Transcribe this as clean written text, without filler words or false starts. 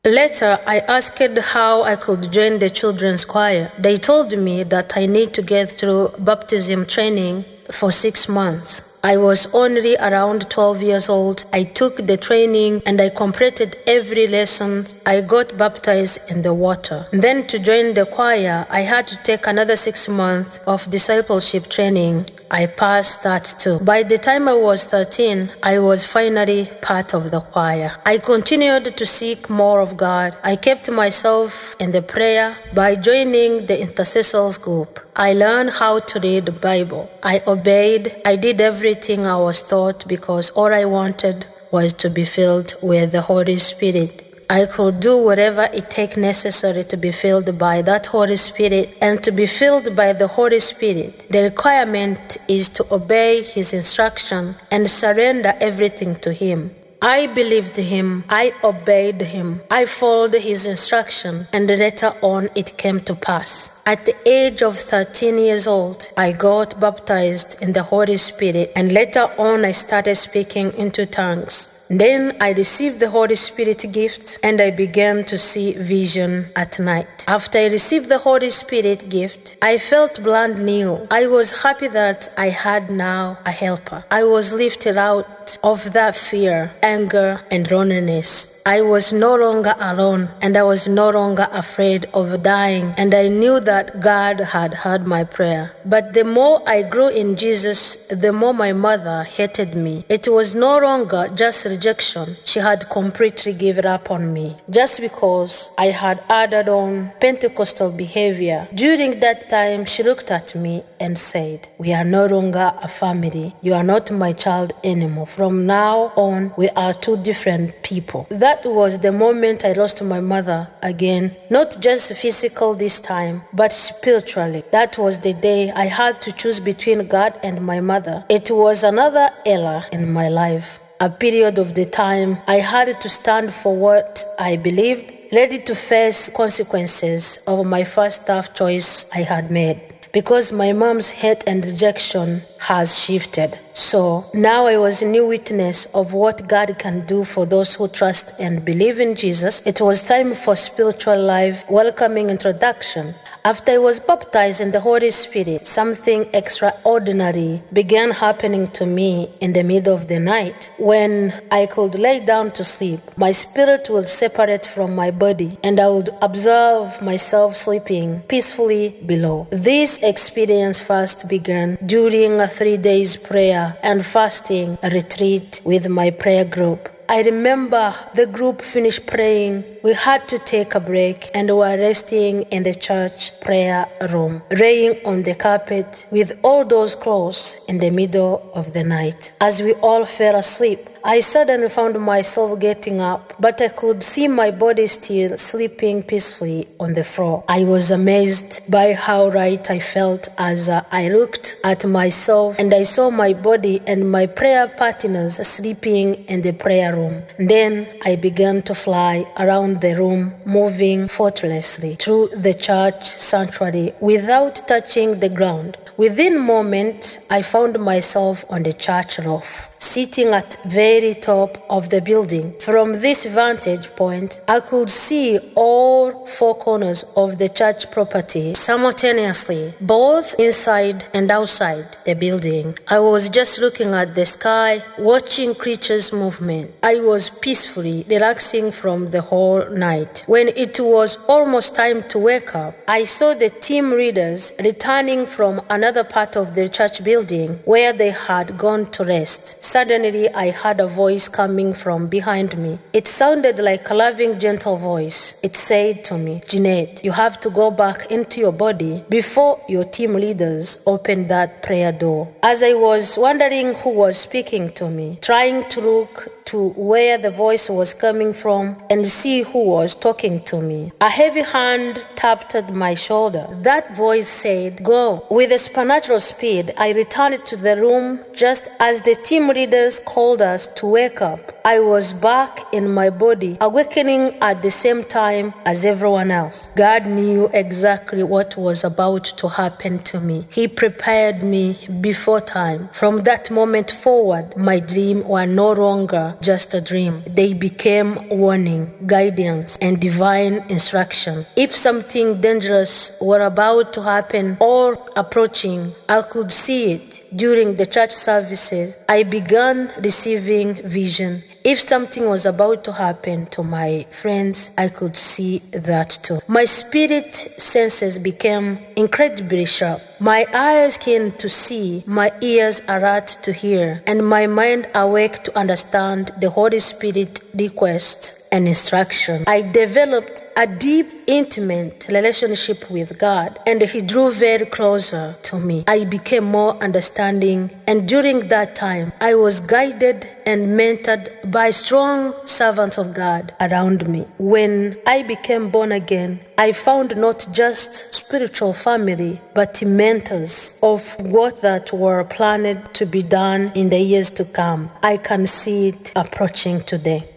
Later, I asked how I could join the children's choir. They told me that I need to get through baptism training for 6 months. I was only around 12 years old. I took the training and I completed every lesson. I got baptized in the water. Then to join the choir, I had to take another 6 months of discipleship training. I passed that too. By the time I was 13, I was finally part of the choir. I continued to seek more of God. I kept myself in the prayer by joining the intercessors group. I learned how to read the Bible. I obeyed. I did everything I was taught because all I wanted was to be filled with the Holy Spirit. I could do whatever it takes necessary to be filled by that Holy Spirit, and to be filled by the Holy Spirit, the requirement is to obey His instruction and surrender everything to Him. I believed Him, I obeyed Him, I followed His instruction, and later on it came to pass. At the age of 13 years old, I got baptized in the Holy Spirit, and later on I started speaking into tongues. Then I received the Holy Spirit gift and I began to see vision at night. After I received the Holy Spirit gift, I felt brand new. I was happy that I had now a helper. I was lifted out of that fear, anger, and loneliness. I was no longer alone and I was no longer afraid of dying, and I knew that God had heard my prayer. But the more I grew in Jesus, the more my mother hated me. It was no longer just rejection. She had completely given up on me just because I had added on Pentecostal behavior. During that time, she looked at me and said, "We are no longer a family. You are not my child anymore. From now on, we are two different people." That was the moment I lost my mother again, not just physical this time, but spiritually. That was the day I had to choose between God and my mother. It was another era in my life, a period of the time I had to stand for what I believed, ready to face consequences of my first tough choice I had made, because my mom's hate and rejection has shifted. So now I was a new witness of what God can do for those who trust and believe in Jesus. It was time for spiritual life, welcoming introduction. After I was baptized in the Holy Spirit, something extraordinary began happening to me in the middle of the night. When I could lay down to sleep, my spirit would separate from my body and I would observe myself sleeping peacefully below. This experience first began during a 3 days prayer and fasting retreat with my prayer group. I remember the group finished praying. We had to take a break and were resting in the church prayer room, laying on the carpet with all those clothes in the middle of the night. As we all fell asleep, I suddenly found myself getting up, but I could see my body still sleeping peacefully on the floor. I was amazed by how right I felt as I looked at myself and I saw my body and my prayer partners sleeping in the prayer room. Then I began to fly around the room, moving effortlessly through the church sanctuary without touching the ground. Within a moment, I found myself on the church roof, sitting at very top of the building. From this vantage point, I could see all four corners of the church property simultaneously, both inside and outside the building. I was just looking at the sky, watching creatures' movement. I was peacefully relaxing from the whole night. When it was almost time to wake up, I saw the team leaders returning from another part of the church building where they had gone to rest. Suddenly, I heard a voice coming from behind me. It sounded like a loving, gentle voice. It said to me, "Jeanette, you have to go back into your body before your team leaders open that prayer door." As I was wondering who was speaking to me, trying to look to where the voice was coming from and see who was talking to me, a heavy hand tapped at my shoulder. That voice said, "Go." With a supernatural speed, I returned to the room just as the team leaders called us to wake up. I was back in my body, awakening at the same time as everyone else. God knew exactly what was about to happen to me. He prepared me before time. From that moment forward, my dreams were no longer just a dream. They became warning, guidance, and divine instruction. If something dangerous were about to happen or approaching, I could see it. During the church services, I began receiving vision. If something was about to happen to my friends, I could see that too. My spirit senses became incredibly sharp. My eyes keen to see, my ears alert to hear, and my mind awake to understand the Holy Spirit request and instruction. I developed a deep, intimate relationship with God, and He drew very closer to me. I became more understanding, and during that time, I was guided and mentored by strong servants of God around me. When I became born again, I found not just spiritual family, but mentors of what that were planned to be done in the years to come. I can see it approaching today.